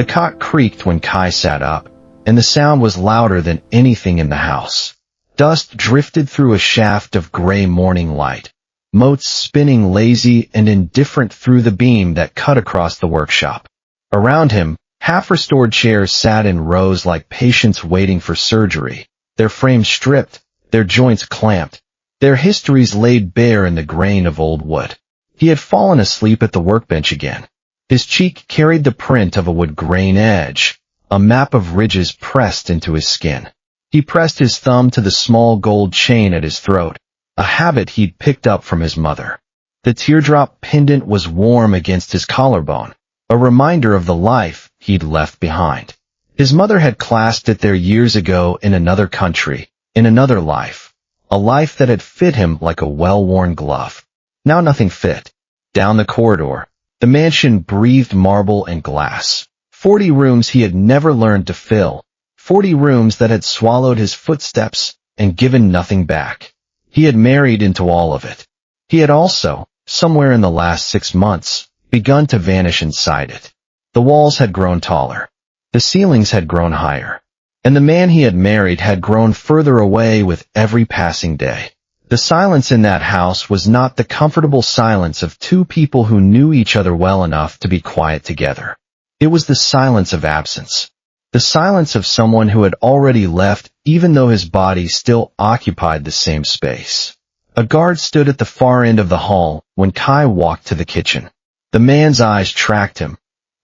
The cot creaked when Kai sat up, and the sound was louder than anything in the house. Dust drifted through a shaft of gray morning light, motes spinning lazy and indifferent through the beam that cut across the workshop. Around him, half-restored chairs sat in rows like patients waiting for surgery, their frames stripped, their joints clamped, their histories laid bare in the grain of old wood. He had fallen asleep at the workbench again. His cheek carried the print of a wood grain edge, a map of ridges pressed into his skin. He pressed his thumb to the small gold chain at his throat, a habit he'd picked up from his mother. The teardrop pendant was warm against his collarbone, a reminder of the life he'd left behind. His mother had clasped it there years ago in another country, in another life, a life that had fit him like a well-worn glove. Now nothing fit. Down the corridor, the mansion breathed marble and glass. 40 rooms he had never learned to fill, 40 rooms that had swallowed his footsteps and given nothing back. He had married into all of it. He had also, somewhere in the last 6 months, begun to vanish inside it. The walls had grown taller. The ceilings had grown higher. And the man he had married had grown further away with every passing day. The silence in that house was not the comfortable silence of two people who knew each other well enough to be quiet together. It was the silence of absence. The silence of someone who had already left even though his body still occupied the same space. A guard stood at the far end of the hall when Kai walked to the kitchen. The man's eyes tracked him.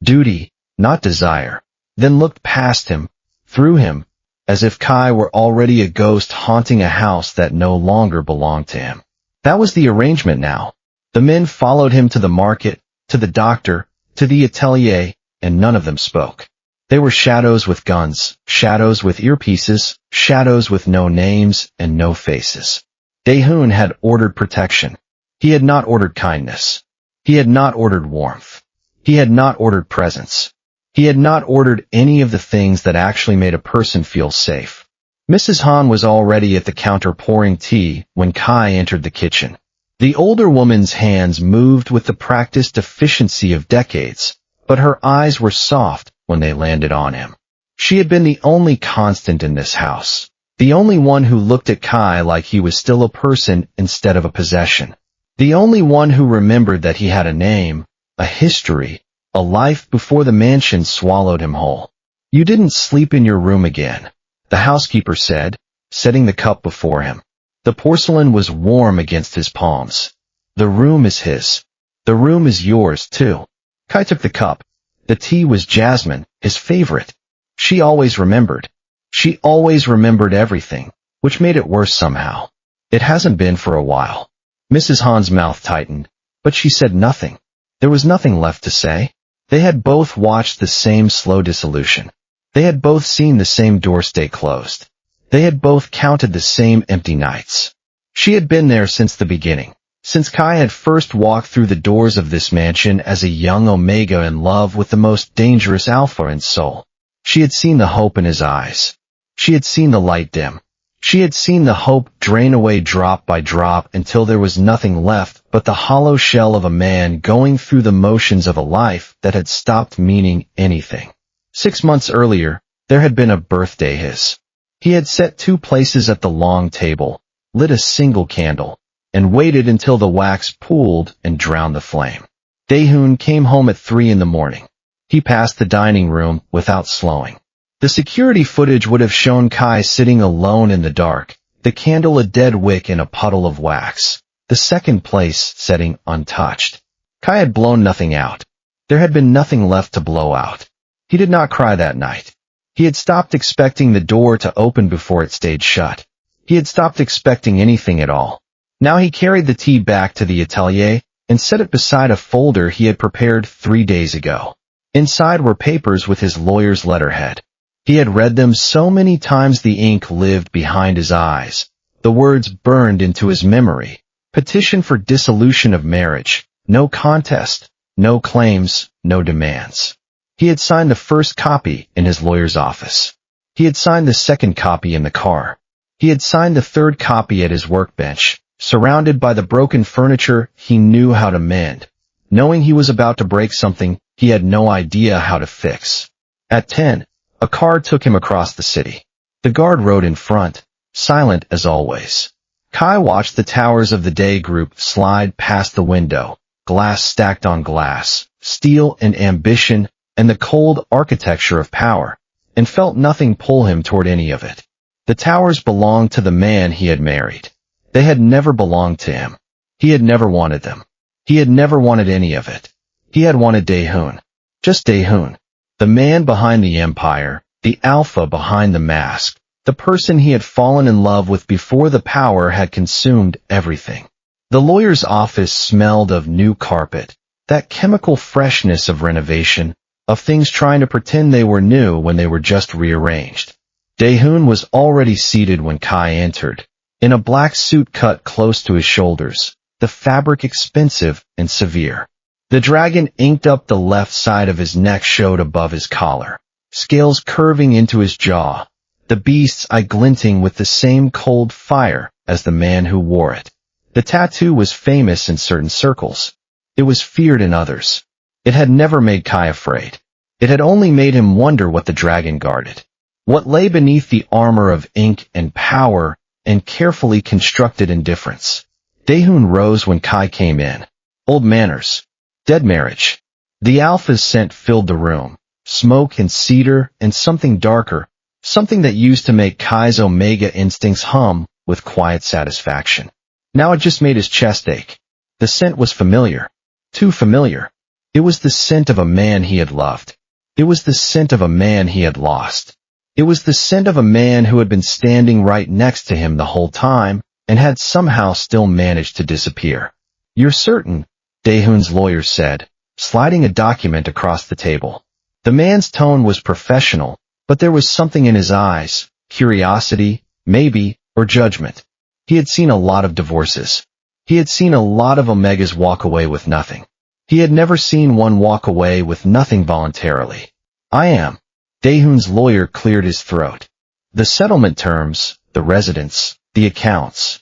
Duty, not desire. Then looked past him, through him, as if Kai were already a ghost haunting a house that no longer belonged to him. That was the arrangement now. The men followed him to the market, to the doctor, to the atelier, and none of them spoke. They were shadows with guns, shadows with earpieces, shadows with no names and no faces. Daehoon had ordered protection. He had not ordered kindness. He had not ordered warmth. He had not ordered presence. He had not ordered any of the things that actually made a person feel safe. Mrs. Han was already at the counter pouring tea when Kai entered the kitchen. The older woman's hands moved with the practiced efficiency of decades, but her eyes were soft when they landed on him. She had been the only constant in this house, the only one who looked at Kai like he was still a person instead of a possession, the only one who remembered that he had a name, a history, a life before the mansion swallowed him whole. "You didn't sleep in your room again," the housekeeper said, setting the cup before him. The porcelain was warm against his palms. "The room is his. The room is yours, too." Kai took the cup. The tea was jasmine, his favorite. She always remembered. She always remembered everything, which made it worse somehow. It hasn't been for a while. Mrs. Han's mouth tightened, but she said nothing. There was nothing left to say. They had both watched the same slow dissolution. They had both seen the same door stay closed. They had both counted the same empty nights. She had been there since the beginning, since Kai had first walked through the doors of this mansion as a young Omega in love with the most dangerous Alpha in Seoul. She had seen the hope in his eyes. She had seen the light dim. She had seen the hope drain away drop by drop until there was nothing left but the hollow shell of a man going through the motions of a life that had stopped meaning anything. 6 months earlier, there had been a birthday his. He had set 2 places at the long table, lit a single candle, and waited until the wax pooled and drowned the flame. Daehoon came home at 3 in the morning. He passed the dining room without slowing. The security footage would have shown Kai sitting alone in the dark, the candle a dead wick in a puddle of wax, the second place setting untouched. Kai had blown nothing out. There had been nothing left to blow out. He did not cry that night. He had stopped expecting the door to open before it stayed shut. He had stopped expecting anything at all. Now he carried the tea back to the atelier and set it beside a folder he had prepared 3 days ago. Inside were papers with his lawyer's letterhead. He had read them so many times the ink lived behind his eyes. The words burned into his memory. Petition for dissolution of marriage. No contest. No claims. No demands. He had signed the first copy in his lawyer's office. He had signed the second copy in the car. He had signed the third copy at his workbench, surrounded by the broken furniture he knew how to mend. Knowing he was about to break something he had no idea how to fix. At 10, a car took him across the city. The guard rode in front, silent as always. Kai watched the towers of the day group slide past the window, glass stacked on glass, steel and ambition, and the cold architecture of power, and felt nothing pull him toward any of it. The towers belonged to the man he had married. They had never belonged to him. He had never wanted them. He had never wanted any of it. He had wanted Dae-hoon. Just Dae-hoon. The man behind the empire, the alpha behind the mask, the person he had fallen in love with before the power had consumed everything. The lawyer's office smelled of new carpet, that chemical freshness of renovation, of things trying to pretend they were new when they were just rearranged. Dae-hoon was already seated when Kai entered, in a black suit cut close to his shoulders, the fabric expensive and severe. The dragon inked up the left side of his neck showed above his collar, scales curving into his jaw, the beast's eye glinting with the same cold fire as the man who wore it. The tattoo was famous in certain circles. It was feared in others. It had never made Kai afraid. It had only made him wonder what the dragon guarded. What lay beneath the armor of ink and power and carefully constructed indifference. Dae-hoon rose when Kai came in. Old manners. Dead marriage. The alpha's scent filled the room. Smoke and cedar and something darker. Something that used to make Kai's omega instincts hum with quiet satisfaction. Now it just made his chest ache. The scent was familiar. Too familiar. It was the scent of a man he had loved. It was the scent of a man he had lost. It was the scent of a man who had been standing right next to him the whole time and had somehow still managed to disappear. You're certain? Dae-hoon's lawyer said, sliding a document across the table. The man's tone was professional, but there was something in his eyes, curiosity, maybe, or judgment. He had seen a lot of divorces. He had seen a lot of omegas walk away with nothing. He had never seen one walk away with nothing voluntarily. I am. Dae-hoon's lawyer cleared his throat. The settlement terms, the residence, the accounts.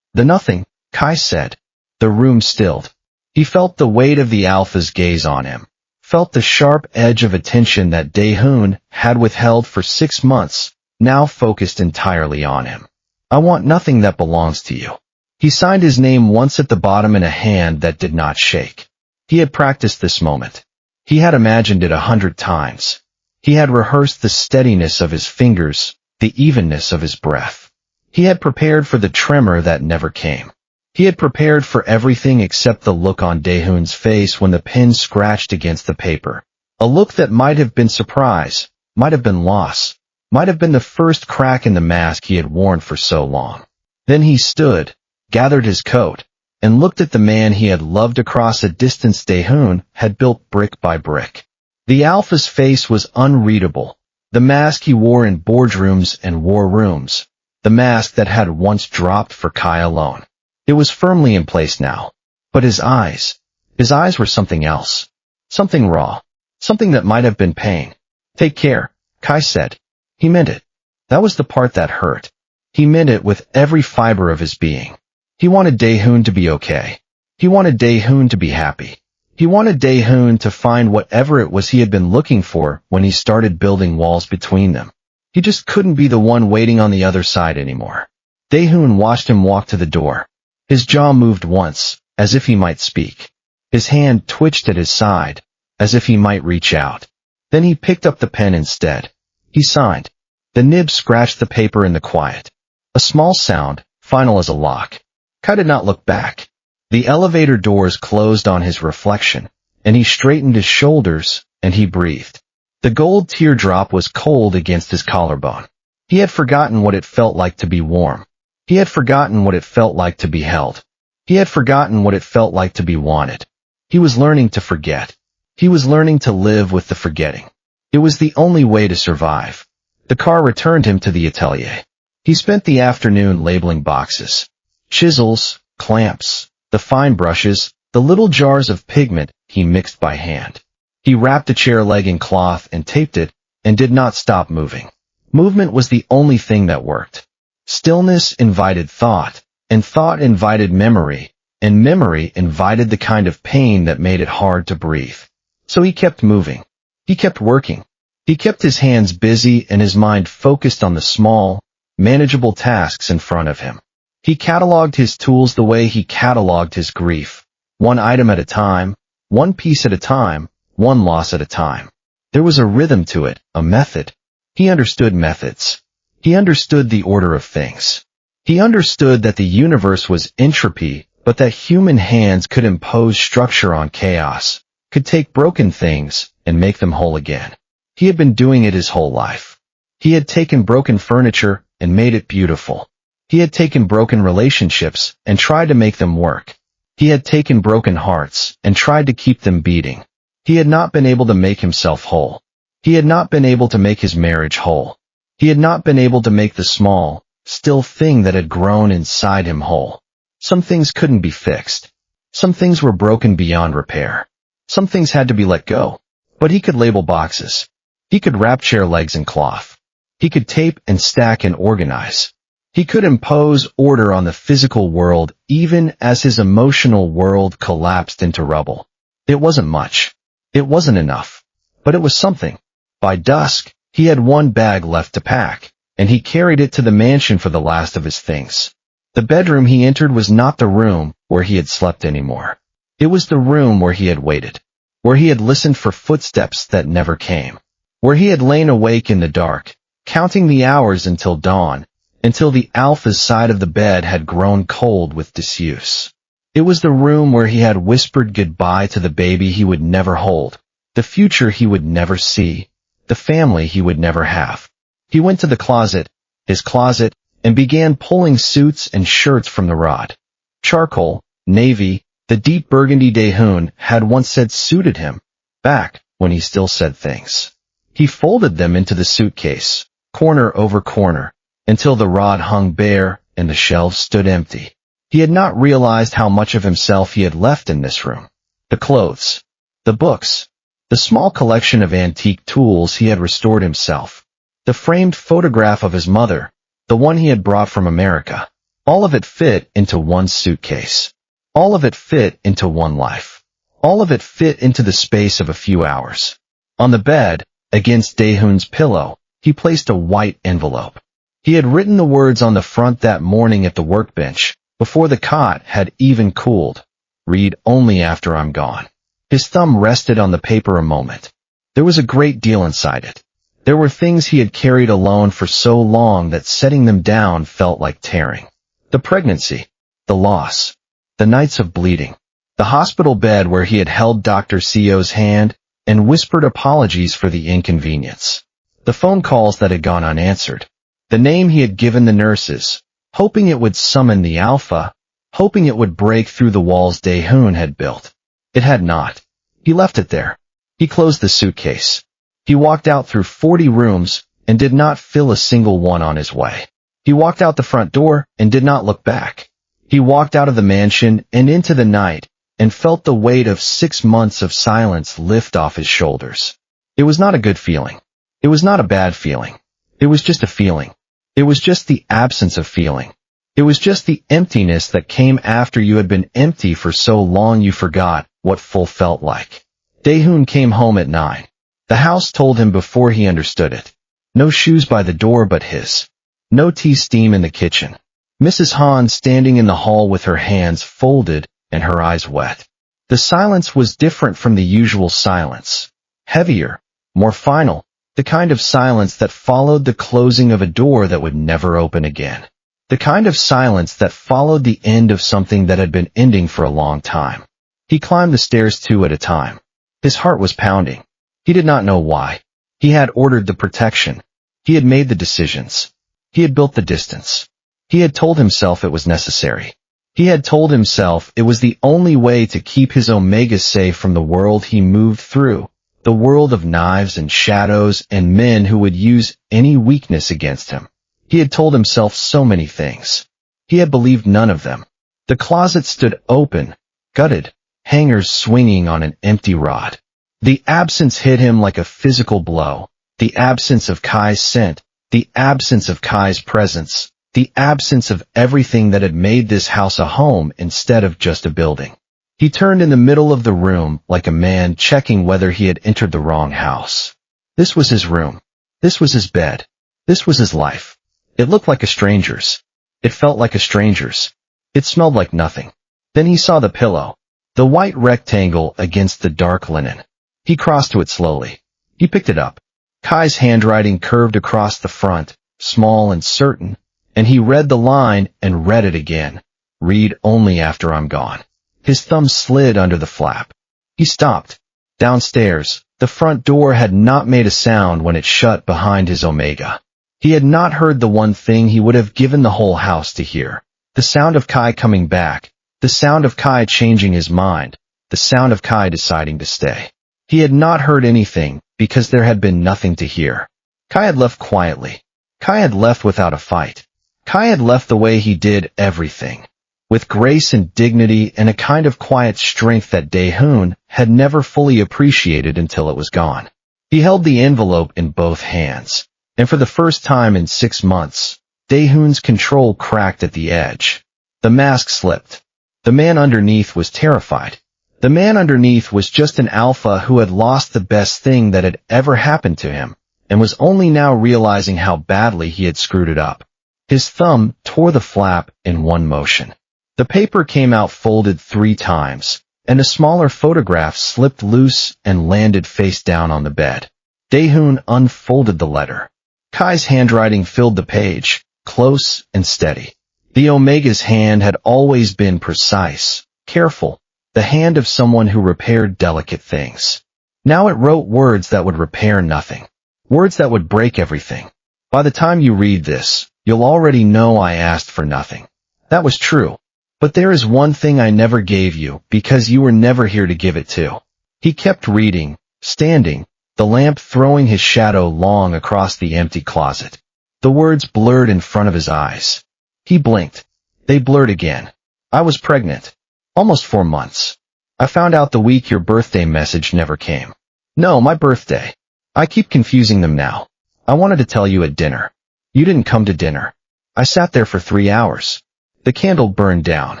The nothing, Kai said. The room stilled. He felt the weight of the alpha's gaze on him, felt the sharp edge of attention that Dae-hoon had withheld for 6 months, now focused entirely on him. I want nothing that belongs to you. He signed his name once at the bottom in a hand that did not shake. He had practiced this moment. He had imagined it 100 times. He had rehearsed the steadiness of his fingers, the evenness of his breath. He had prepared for the tremor that never came. He had prepared for everything except the look on Dae-hoon's face when the pen scratched against the paper. A look that might have been surprise, might have been loss, might have been the first crack in the mask he had worn for so long. Then he stood, gathered his coat, and looked at the man he had loved across a distance Dae-hoon had built brick by brick. The alpha's face was unreadable, the mask he wore in boardrooms and war rooms, the mask that had once dropped for Kai alone. It was firmly in place now. But his eyes were something else. Something raw. Something that might have been pain. Take care, Kai said. He meant it. That was the part that hurt. He meant it with every fiber of his being. He wanted Dae-hoon to be okay. He wanted Dae-hoon to be happy. He wanted Dae-hoon to find whatever it was he had been looking for when he started building walls between them. He just couldn't be the one waiting on the other side anymore. Dae-hoon watched him walk to the door. His jaw moved once, as if he might speak. His hand twitched at his side, as if he might reach out. Then he picked up the pen instead. He signed. The nib scratched the paper in the quiet. A small sound, final as a lock. Kai did not look back. The elevator doors closed on his reflection, and he straightened his shoulders, and he breathed. The gold teardrop was cold against his collarbone. He had forgotten what it felt like to be warm. He had forgotten what it felt like to be held. He had forgotten what it felt like to be wanted. He was learning to forget. He was learning to live with the forgetting. It was the only way to survive. The car returned him to the atelier. He spent the afternoon labeling boxes. Chisels, clamps, the fine brushes, the little jars of pigment he mixed by hand. He wrapped a chair leg in cloth and taped it, and did not stop moving. Movement was the only thing that worked. Stillness invited thought, and thought invited memory, and memory invited the kind of pain that made it hard to breathe. So he kept moving. He kept working. He kept his hands busy and his mind focused on the small, manageable tasks in front of him. He cataloged his tools the way he cataloged his grief, one item at a time, one piece at a time, one loss at a time. There was a rhythm to it, a method. He understood methods. He understood the order of things. He understood that the universe was entropy, but that human hands could impose structure on chaos, could take broken things and make them whole again. He had been doing it his whole life. He had taken broken furniture and made it beautiful. He had taken broken relationships and tried to make them work. He had taken broken hearts and tried to keep them beating. He had not been able to make himself whole. He had not been able to make his marriage whole. He had not been able to make the small, still thing that had grown inside him whole. Some things couldn't be fixed. Some things were broken beyond repair. Some things had to be let go. But he could label boxes. He could wrap chair legs in cloth. He could tape and stack and organize. He could impose order on the physical world even as his emotional world collapsed into rubble. It wasn't much. It wasn't enough. But it was something. By dusk, he had one bag left to pack, and he carried it to the mansion for the last of his things. The bedroom he entered was not the room where he had slept anymore. It was the room where he had waited, where he had listened for footsteps that never came, where he had lain awake in the dark, counting the hours until dawn, until the alpha's side of the bed had grown cold with disuse. It was the room where he had whispered goodbye to the baby he would never hold, the future he would never see, the family he would never have. He went to the closet, his closet, and began pulling suits and shirts from the rod. Charcoal, navy, the deep burgundy Daehoon had once said suited him, back when he still said things. He folded them into the suitcase, corner over corner, until the rod hung bare and the shelves stood empty. He had not realized how much of himself he had left in this room. The clothes, the books, the small collection of antique tools he had restored himself, the framed photograph of his mother, the one he had brought from America. All of it fit into one suitcase. All of it fit into one life. All of it fit into the space of a few hours. On the bed, against Daehoon's pillow, he placed a white envelope. He had written the words on the front that morning at the workbench, before the cot had even cooled. Read only after I'm gone. His thumb rested on the paper a moment. There was a great deal inside it. There were things he had carried alone for so long that setting them down felt like tearing. The pregnancy, the loss, the nights of bleeding, the hospital bed where he had held Dr. Seo's hand and whispered apologies for the inconvenience, the phone calls that had gone unanswered, the name he had given the nurses, hoping it would summon the alpha, hoping it would break through the walls Daehoon had built. It had not. He left it there. He closed the suitcase. He walked out through 40 rooms and did not fill a single one on his way. He walked out the front door and did not look back. He walked out of the mansion and into the night and felt the weight of 6 months of silence lift off his shoulders. It was not a good feeling. It was not a bad feeling. It was just a feeling. It was just the absence of feeling. It was just the emptiness that came after you had been empty for so long you forgot what full felt like. Daehoon came home at 9. The house told him before he understood it. No shoes by the door but his. No tea steam in the kitchen. Mrs. Han standing in the hall with her hands folded and her eyes wet. The silence was different from the usual silence. Heavier, more final, the kind of silence that followed the closing of a door that would never open again. The kind of silence that followed the end of something that had been ending for a long time. He climbed the stairs 2 at a time. His heart was pounding. He did not know why. He had ordered the protection. He had made the decisions. He had built the distance. He had told himself it was necessary. He had told himself it was the only way to keep his Omega safe from the world he moved through, the world of knives and shadows and men who would use any weakness against him. He had told himself so many things. He had believed none of them. The closet stood open, gutted, hangers swinging on an empty rod. The absence hit him like a physical blow. The absence of Kai's scent, the absence of Kai's presence, the absence of everything that had made this house a home instead of just a building. He turned in the middle of the room like a man checking whether he had entered the wrong house. This was his room. This was his bed. This was his life. It looked like a stranger's. It felt like a stranger's. It smelled like nothing. Then he saw the pillow, the white rectangle against the dark linen. He crossed to it slowly. He picked it up. Kai's handwriting curved across the front, small and certain, and he read the line and read it again. Read only after I'm gone. His thumb slid under the flap. He stopped. Downstairs, the front door had not made a sound when it shut behind his Omega. He had not heard the one thing he would have given the whole house to hear. The sound of Kai coming back. The sound of Kai changing his mind. The sound of Kai deciding to stay. He had not heard anything, because there had been nothing to hear. Kai had left quietly. Kai had left without a fight. Kai had left the way he did everything. With grace and dignity and a kind of quiet strength that Dae-hoon had never fully appreciated until it was gone. He held the envelope in both hands, and for the first time in 6 months, Dae-hoon's control cracked at the edge. The mask slipped. The man underneath was terrified. The man underneath was just an alpha who had lost the best thing that had ever happened to him, and was only now realizing how badly he had screwed it up. His thumb tore the flap in one motion. The paper came out folded 3 times, and a smaller photograph slipped loose and landed face down on the bed. Dae-hoon unfolded the letter. Kai's handwriting filled the page, close and steady. The Omega's hand had always been precise, careful, the hand of someone who repaired delicate things. Now it wrote words that would repair nothing. Words that would break everything. By the time you read this, you'll already know I asked for nothing. That was true. But there is one thing I never gave you, because you were never here to give it to. He kept reading, standing, the lamp throwing his shadow long across the empty closet. The words blurred in front of his eyes. He blinked. They blurred again. I was pregnant. Almost 4 months. I found out the week your birthday message never came. No, my birthday. I keep confusing them now. I wanted to tell you at dinner. You didn't come to dinner. I sat there for 3 hours. The candle burned down.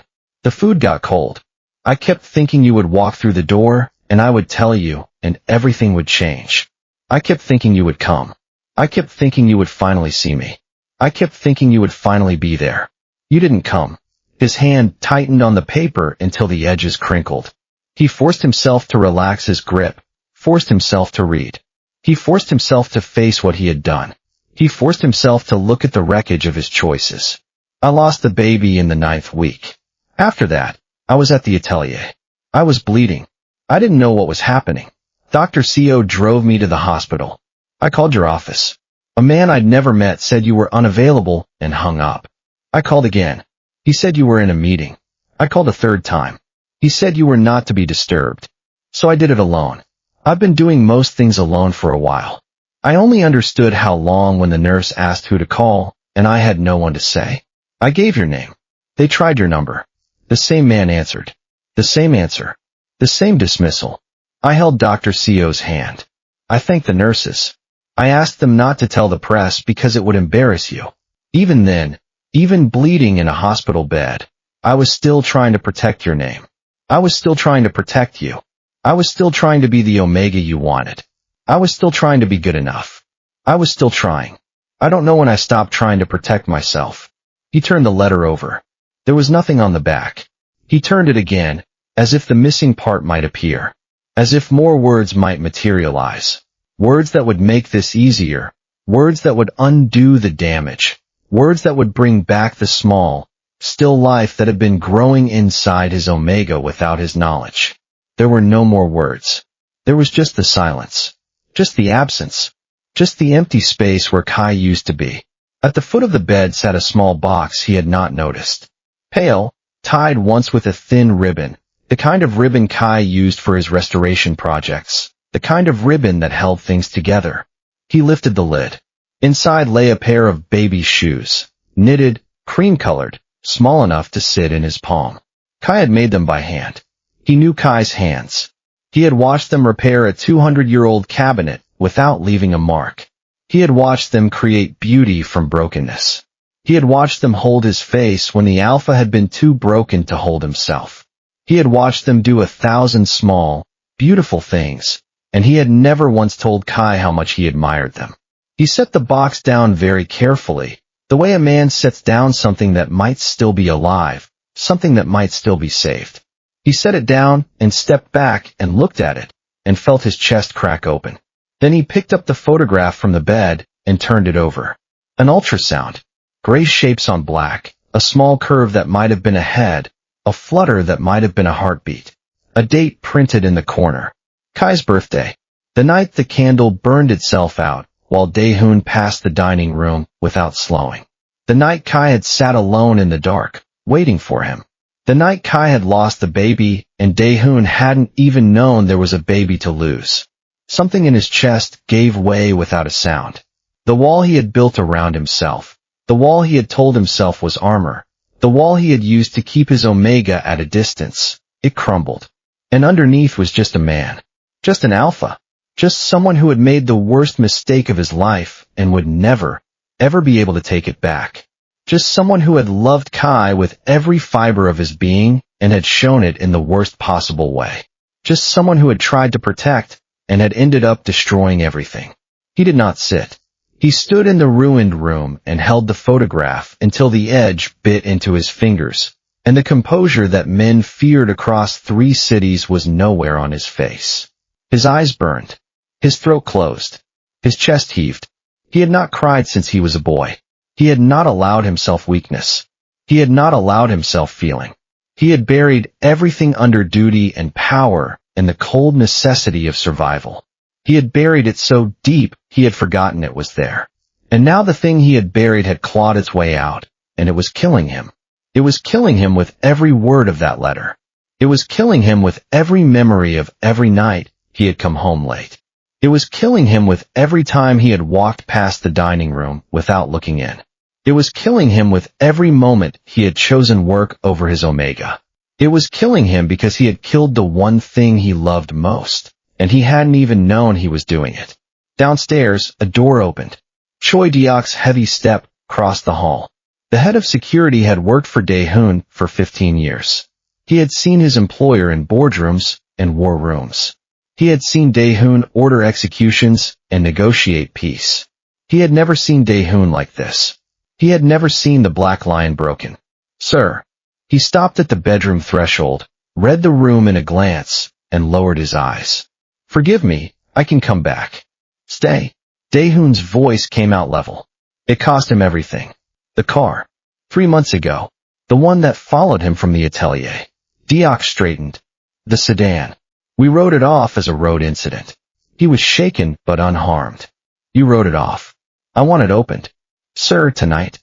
The food got cold. I kept thinking you would walk through the door, and I would tell you, and everything would change. I kept thinking you would come. I kept thinking you would finally see me. I kept thinking you would finally be there. You didn't come. His hand tightened on the paper until the edges crinkled. He forced himself to relax his grip, forced himself to read. He forced himself to face what he had done. He forced himself to look at the wreckage of his choices. I lost the baby in the 9th week. After that, I was at the atelier. I was bleeding. I didn't know what was happening. Dr. Co drove me to the hospital. I called your office. A man I'd never met said you were unavailable and hung up. I called again. He said you were in a meeting. I called a 3rd time. He said you were not to be disturbed. So I did it alone. I've been doing most things alone for a while. I only understood how long when the nurse asked who to call, and I had no one to say. I gave your name. They tried your number. The same man answered. The same answer. The same dismissal. I held Dr. Co's hand. I thanked the nurses. I asked them not to tell the press because it would embarrass you. Even then, even bleeding in a hospital bed, I was still trying to protect your name. I was still trying to protect you. I was still trying to be the Omega you wanted. I was still trying to be good enough. I was still trying. I don't know when I stopped trying to protect myself. He turned the letter over. There was nothing on the back. He turned it again, as if the missing part might appear. As if more words might materialize. Words that would make this easier. Words that would undo the damage. Words that would bring back the small, still life that had been growing inside his Omega without his knowledge. There were no more words. There was just the silence. Just the absence. Just the empty space where Kai used to be. At the foot of the bed sat a small box he had not noticed. Pale, tied once with a thin ribbon, the kind of ribbon Kai used for his restoration projects, the kind of ribbon that held things together. He lifted the lid. Inside lay a pair of baby shoes, knitted, cream-colored, small enough to sit in his palm. Kai had made them by hand. He knew Kai's hands. He had watched them repair a 200-year-old cabinet without leaving a mark. He had watched them create beauty from brokenness. He had watched them hold his face when the alpha had been too broken to hold himself. He had watched them do 1,000 small, beautiful things, and he had never once told Kai how much he admired them. He set the box down very carefully, the way a man sets down something that might still be alive, something that might still be saved. He set it down and stepped back and looked at it, and felt his chest crack open. Then he picked up the photograph from the bed and turned it over. An ultrasound. Gray shapes on black, a small curve that might have been a head, a flutter that might have been a heartbeat. A date printed in the corner. Kai's birthday. The night the candle burned itself out, while Dae-hoon passed the dining room without slowing. The night Kai had sat alone in the dark, waiting for him. The night Kai had lost the baby, and Dae-hoon hadn't even known there was a baby to lose. Something in his chest gave way without a sound. The wall he had built around himself, the wall he had told himself was armor, the wall he had used to keep his Omega at a distance, it crumbled. And underneath was just a man. Just an alpha. Just someone who had made the worst mistake of his life and would never, ever be able to take it back. Just someone who had loved Kai with every fiber of his being and had shown it in the worst possible way. Just someone who had tried to protect and had ended up destroying everything. He did not sit. He stood in the ruined room and held the photograph until the edge bit into his fingers, and the composure that men feared across 3 cities was nowhere on his face. His eyes burned. His throat closed. His chest heaved. He had not cried since he was a boy. He had not allowed himself weakness. He had not allowed himself feeling. He had buried everything under duty and power and the cold necessity of survival. He had buried it so deep he had forgotten it was there. And now the thing he had buried had clawed its way out, and it was killing him. It was killing him with every word of that letter. It was killing him with every memory of every night he had come home late. It was killing him with every time he had walked past the dining room without looking in. It was killing him with every moment he had chosen work over his Omega. It was killing him because he had killed the one thing he loved most, and he hadn't even known he was doing it. Downstairs, a door opened. Choi Deok's heavy step crossed the hall. The head of security had worked for Dae-hoon for 15 years. He had seen his employer in boardrooms and war rooms. He had seen Dae-hoon order executions and negotiate peace. He had never seen Dae-hoon like this. He had never seen the black line broken. Sir. He stopped at the bedroom threshold, read the room in a glance, and lowered his eyes. Forgive me, I can come back. Stay. Dae-hoon's voice came out level. It cost him everything. The car. 3 months ago. The one that followed him from the atelier. Deok straightened. The sedan. We wrote it off as a road incident. He was shaken but unharmed. You wrote it off. I want it opened. Sir, tonight.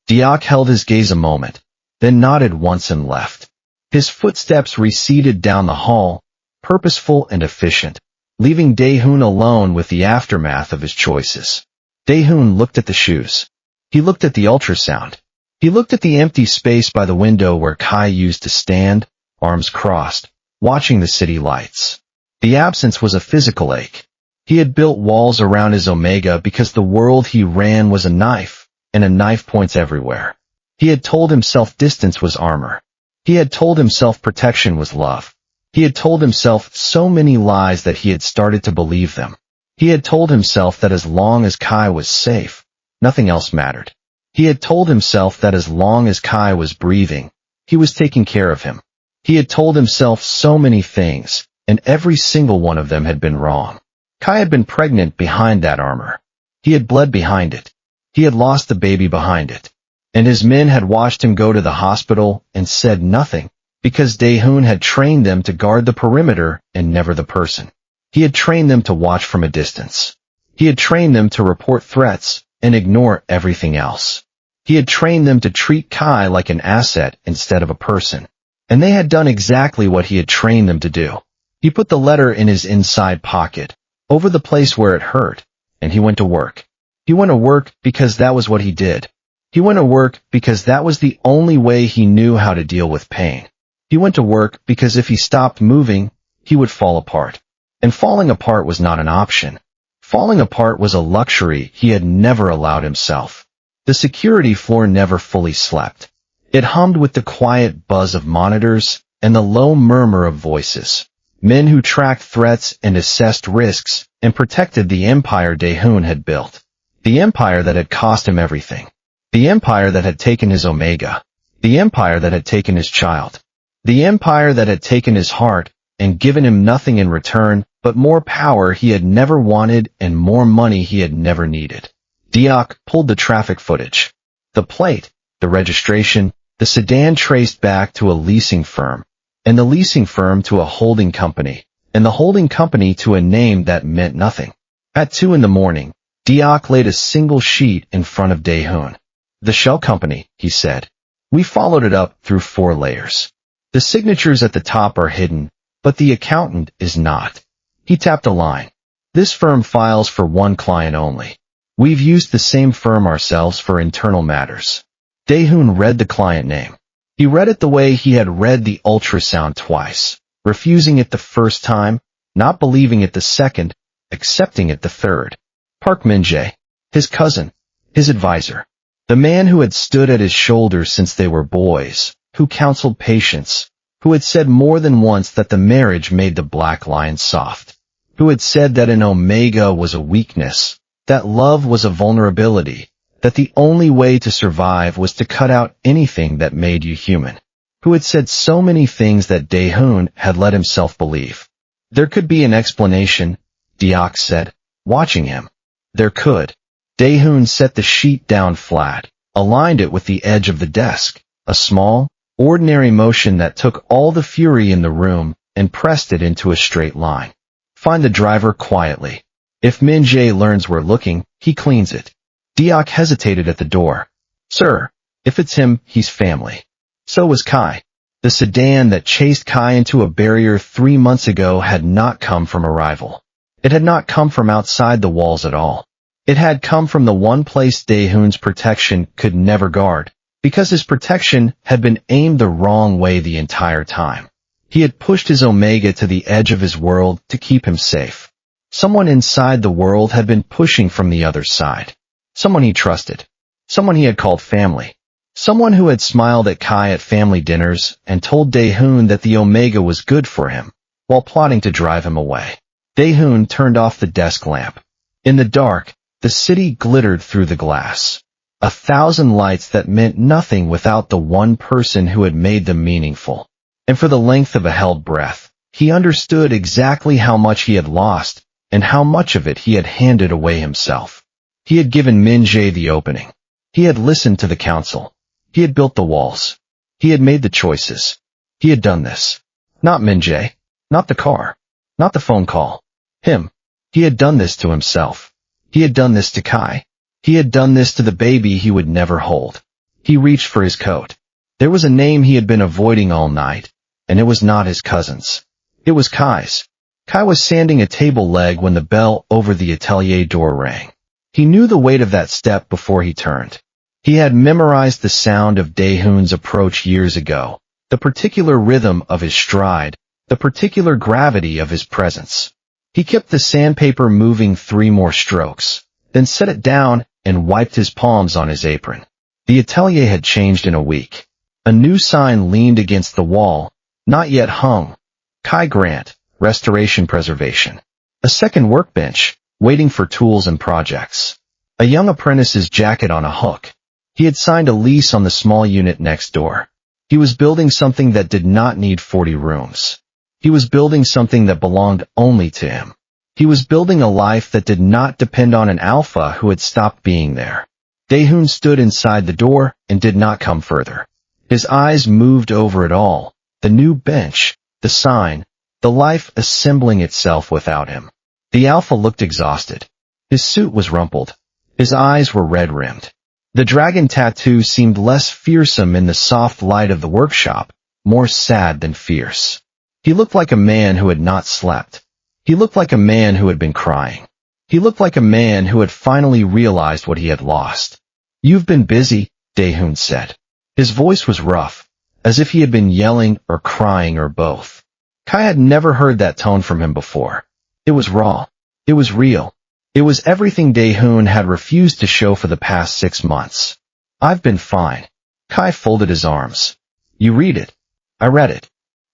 Deok held his gaze a moment, then nodded once and left. His footsteps receded down the hall, purposeful and efficient, leaving Dae-hoon alone with the aftermath of his choices. Dae-hoon looked at the shoes. He looked at the ultrasound. He looked at the empty space by the window where Kai used to stand, arms crossed, watching the city lights. The absence was a physical ache. He had built walls around his Omega because the world he ran was a knife, and a knife points everywhere. He had told himself distance was armor. He had told himself protection was love. He had told himself so many lies that he had started to believe them. He had told himself that as long as Kai was safe, nothing else mattered. He had told himself that as long as Kai was breathing, he was taking care of him. He had told himself so many things, and every single one of them had been wrong. Kai had been pregnant behind that armor. He had bled behind it. He had lost the baby behind it. And his men had watched him go to the hospital and said nothing, because Dae-hoon had trained them to guard the perimeter and never the person. He had trained them to watch from a distance. He had trained them to report threats and ignore everything else. He had trained them to treat Kai like an asset instead of a person. And they had done exactly what he had trained them to do. He put the letter in his inside pocket, over the place where it hurt, and he went to work. He went to work because that was what he did. He went to work because that was the only way he knew how to deal with pain. He went to work because if he stopped moving, he would fall apart. And falling apart was not an option. Falling apart was a luxury he had never allowed himself. The security floor never fully slept. It hummed with the quiet buzz of monitors and the low murmur of voices. Men who tracked threats and assessed risks and protected the empire Daehoon had built. The empire that had cost him everything. The empire that had taken his Omega. The empire that had taken his child. The empire that had taken his heart and given him nothing in return but more power he had never wanted and more money he had never needed. Deok pulled the traffic footage. The plate, the registration, the sedan traced back to a leasing firm, and the leasing firm to a holding company, and the holding company to a name that meant nothing. At 2 a.m, Deok laid a single sheet in front of Daehoon. "The shell company," he said. "We followed it up through 4 layers. The signatures at the top are hidden, but the accountant is not." He tapped a line. "This firm files for one client only. We've used the same firm ourselves for internal matters." Daehoon read the client name. He read it the way he had read the ultrasound twice, refusing it the first time, not believing it the second, accepting it the third. Park Min-jae, his cousin, his advisor, the man who had stood at his shoulder since they were boys, who counseled patience, who had said more than once that the marriage made the black lion soft, who had said that an Omega was a weakness, that love was a vulnerability, that the only way to survive was to cut out anything that made you human, who had said so many things that Daehoon had let himself believe. "There could be an explanation," Deok said, watching him. "There could." Daehoon set the sheet down flat, aligned it with the edge of the desk, a small, ordinary motion that took all the fury in the room and pressed it into a straight line. "Find the driver quietly. If Min-jae learns we're looking, he cleans it." Deok hesitated at the door. "Sir, if it's him, he's family." So was Kai. The sedan that chased Kai into a barrier 3 months ago had not come from a rival. It had not come from outside the walls at all. It had come from the one place Daehoon's protection could never guard, because his protection had been aimed the wrong way the entire time. He had pushed his Omega to the edge of his world to keep him safe. Someone inside the world had been pushing from the other side. Someone he trusted. Someone he had called family. Someone who had smiled at Kai at family dinners and told Daehoon that the Omega was good for him, while plotting to drive him away. Daehoon turned off the desk lamp. In the dark, the city glittered through the glass. 1,000 lights that meant nothing without the one person who had made them meaningful. And for the length of a held breath, he understood exactly how much he had lost and how much of it he had handed away himself. He had given Min-jae the opening. He had listened to the council. He had built the walls. He had made the choices. He had done this. Not Min-jae. Not the car. Not the phone call. Him. He had done this to himself. He had done this to Kai. He had done this to the baby he would never hold. He reached for his coat. There was a name he had been avoiding all night, and it was not his cousin's. It was Kai's. Kai was sanding a table leg when the bell over the atelier door rang. He knew the weight of that step before he turned. He had memorized the sound of Daehoon's approach years ago, the particular rhythm of his stride, the particular gravity of his presence. He kept the sandpaper moving 3 more strokes, then set it down and wiped his palms on his apron. The atelier had changed in a week. A new sign leaned against the wall, not yet hung. Kai Grant, Restoration Preservation. A second workbench, waiting for tools and projects. A young apprentice's jacket on a hook. He had signed a lease on the small unit next door. He was building something that did not need 40 rooms. He was building something that belonged only to him. He was building a life that did not depend on an alpha who had stopped being there. Daehoon stood inside the door and did not come further. His eyes moved over it all, the new bench, the sign, the life assembling itself without him. The alpha looked exhausted. His suit was rumpled. His eyes were red-rimmed. The dragon tattoo seemed less fearsome in the soft light of the workshop, more sad than fierce. He looked like a man who had not slept. He looked like a man who had been crying. He looked like a man who had finally realized what he had lost. "You've been busy," Daehoon said. His voice was rough, as if he had been yelling or crying or both. Kai had never heard that tone from him before. It was raw. It was real. It was everything Daehoon had refused to show for the past 6 months. "I've been fine." Kai folded his arms. "You read it." "I read it."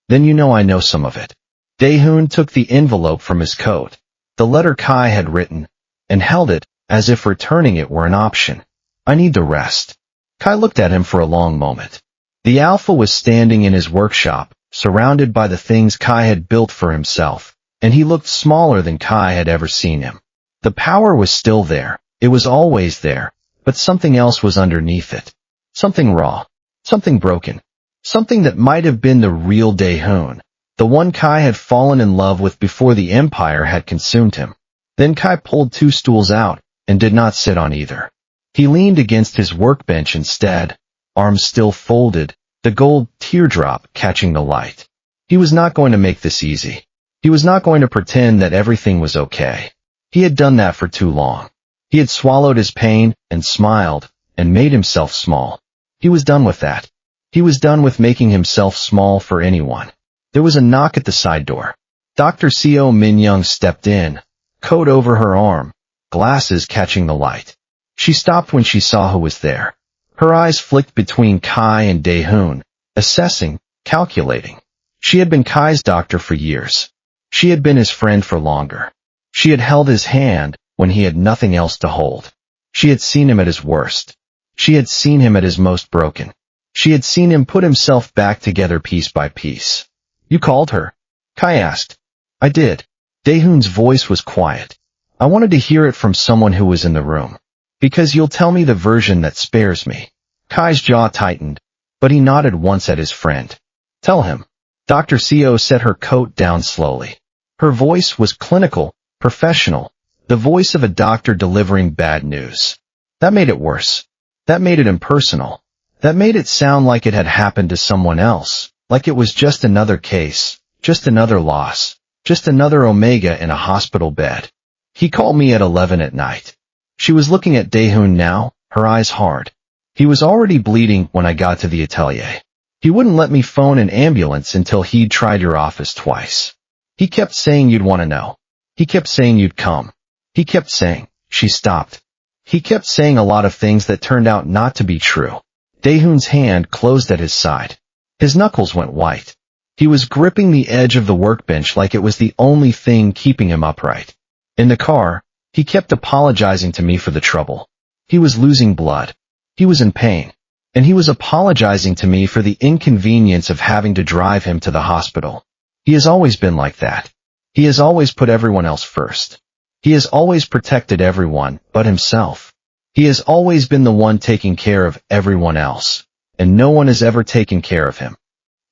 "Then you know I know some of it." Daehoon took the envelope from his coat, the letter Kai had written, and held it, as if returning it were an option. I need to rest. Kai looked at him for a long moment. The alpha was standing in his workshop, surrounded by the things Kai had built for himself, and he looked smaller than Kai had ever seen him. The power was still there, it was always there, but something else was underneath it. Something raw, something broken, something that might have been the real Daehoon, the one Kai had fallen in love with before the Empire had consumed him. Then Kai pulled 2 stools out, and did not sit on either. He leaned against his workbench instead, arms still folded, the gold teardrop catching the light. He was not going to make this easy. He was not going to pretend that everything was okay. He had done that for too long. He had swallowed his pain, and smiled, and made himself small. He was done with that. He was done with making himself small for anyone. There was a knock at the side door. Dr. Seo Min-young stepped in, coat over her arm, glasses catching the light. She stopped when she saw who was there. Her eyes flicked between Kai and Daehoon, assessing, calculating. She had been Kai's doctor for years. She had been his friend for longer. She had held his hand when he had nothing else to hold. She had seen him at his worst. She had seen him at his most broken. She had seen him put himself back together piece by piece. You called her? Kai asked. I did. Daehoon's voice was quiet. I wanted to hear it from someone who was in the room. Because you'll tell me the version that spares me. Kai's jaw tightened, but he nodded once at his friend. Tell him. Dr. Seo set her coat down slowly. Her voice was clinical, professional, the voice of a doctor delivering bad news. That made it worse. That made it impersonal. That made it sound like it had happened to someone else, like it was just another case, just another loss, just another Omega in a hospital bed. He called me at 11 at night. She was looking at Daehoon now, her eyes hard. He was already bleeding when I got to the atelier. He wouldn't let me phone an ambulance until he'd tried your office twice. He kept saying you'd want to know. He kept saying you'd come. He kept saying, she stopped. He kept saying a lot of things that turned out not to be true. Daehoon's hand closed at his side. His knuckles went white. He was gripping the edge of the workbench like it was the only thing keeping him upright. In the car, he kept apologizing to me for the trouble. He was losing blood. He was in pain. And he was apologizing to me for the inconvenience of having to drive him to the hospital. He has always been like that. He has always put everyone else first. He has always protected everyone but himself. He has always been the one taking care of everyone else, and no one has ever taken care of him.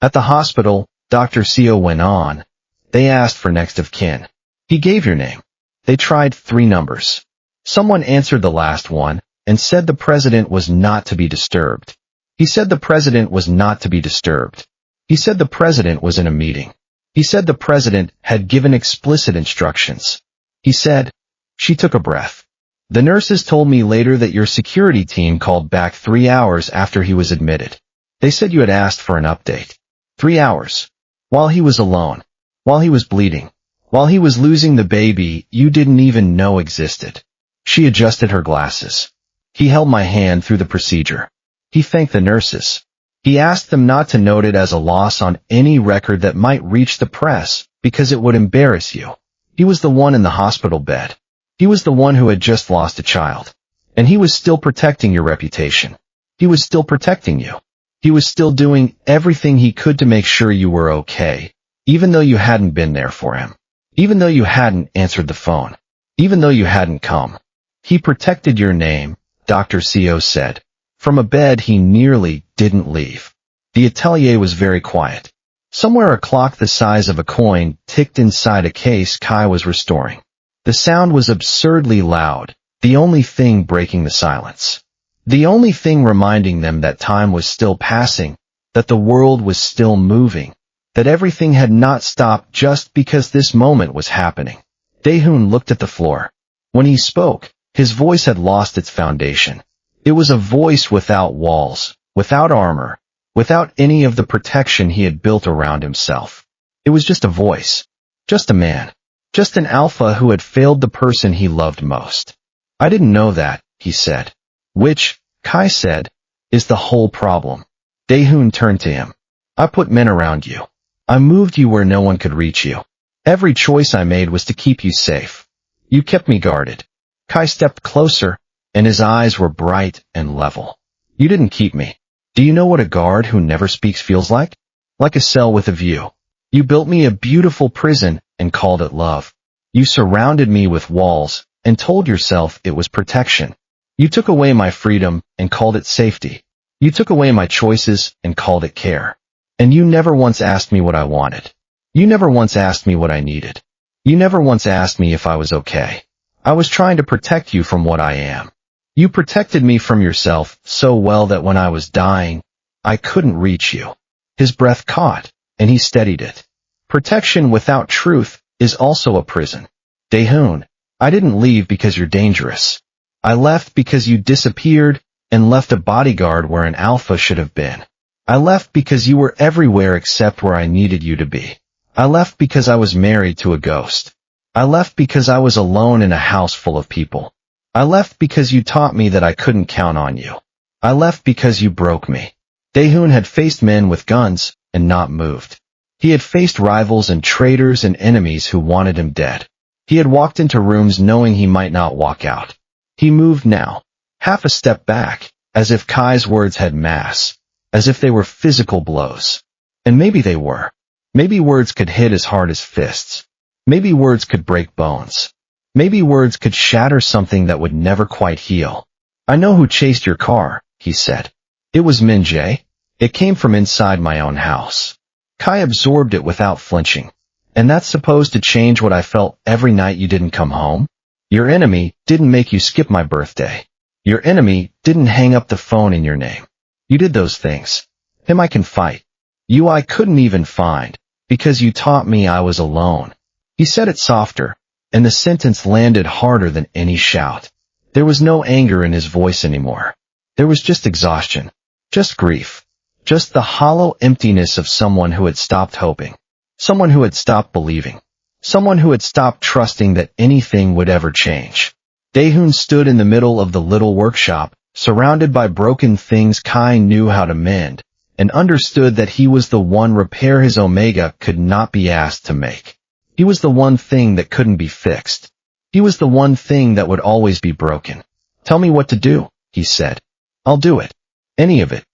At the hospital, Dr. Seo went on. They asked for next of kin. He gave your name. They tried 3 numbers. Someone answered the last one, and said the president was not to be disturbed. He said the president was not to be disturbed. He said the president was in a meeting. He said the president had given explicit instructions. He said, she took a breath. The nurses told me later that your security team called back 3 hours after he was admitted. They said you had asked for an update. 3 hours. While he was alone. While he was bleeding. While he was losing the baby you didn't even know existed. She adjusted her glasses. He held my hand through the procedure. He thanked the nurses. He asked them not to note it as a loss on any record that might reach the press, because it would embarrass you. He was the one in the hospital bed. He was the one who had just lost a child. And he was still protecting your reputation. He was still protecting you. He was still doing everything he could to make sure you were okay, even though you hadn't been there for him. Even though you hadn't answered the phone. Even though you hadn't come. He protected your name, Dr. Seo said. From a bed he nearly didn't leave. The atelier was very quiet. Somewhere a clock the size of a coin ticked inside a case Kai was restoring. The sound was absurdly loud, the only thing breaking the silence. The only thing reminding them that time was still passing, that the world was still moving, that everything had not stopped just because this moment was happening. Daehoon looked at the floor. When he spoke, his voice had lost its foundation. It was a voice without walls, without armor, without any of the protection he had built around himself. It was just a voice. Just a man. Just an alpha who had failed the person he loved most. I didn't know that, he said. Which, Kai said, is the whole problem. Daehoon turned to him. I put men around you. I moved you where no one could reach you. Every choice I made was to keep you safe. You kept me guarded. Kai stepped closer, and his eyes were bright and level. You didn't keep me. Do you know what a guard who never speaks feels like? Like a cell with a view. You built me a beautiful prison and called it love. You surrounded me with walls and told yourself it was protection. You took away my freedom and called it safety. You took away my choices and called it care. And you never once asked me what I wanted. You never once asked me what I needed. You never once asked me if I was okay. I was trying to protect you from what I am. You protected me from yourself so well that when I was dying, I couldn't reach you. His breath caught, and he steadied it. Protection without truth is also a prison. Daehoon, I didn't leave because you're dangerous. I left because you disappeared and left a bodyguard where an alpha should have been. I left because you were everywhere except where I needed you to be. I left because I was married to a ghost. I left because I was alone in a house full of people. I left because you taught me that I couldn't count on you. I left because you broke me. Daehoon had faced men with guns and not moved. He had faced rivals and traitors and enemies who wanted him dead. He had walked into rooms knowing he might not walk out. He moved now, half a step back, as if Kai's words had mass, as if they were physical blows. And maybe they were. Maybe words could hit as hard as fists. Maybe words could break bones. Maybe words could shatter something that would never quite heal. I know who chased your car, he said. It was Min-jae. It came from inside my own house. Kai absorbed it without flinching. And that's supposed to change what I felt every night you didn't come home? Your enemy didn't make you skip my birthday. Your enemy didn't hang up the phone in your name. You did those things. Him I can fight. You I couldn't even find, because you taught me I was alone. He said it softer, and the sentence landed harder than any shout. There was no anger in his voice anymore. There was just exhaustion, just grief, just the hollow emptiness of someone who had stopped hoping, someone who had stopped believing, someone who had stopped trusting that anything would ever change. Daehoon stood in the middle of the little workshop, surrounded by broken things Kai knew how to mend, and understood that he was the one repair his Omega could not be asked to make. He was the one thing that couldn't be fixed. He was the one thing that would always be broken. Tell me what to do, he said. I'll do it. Any of it.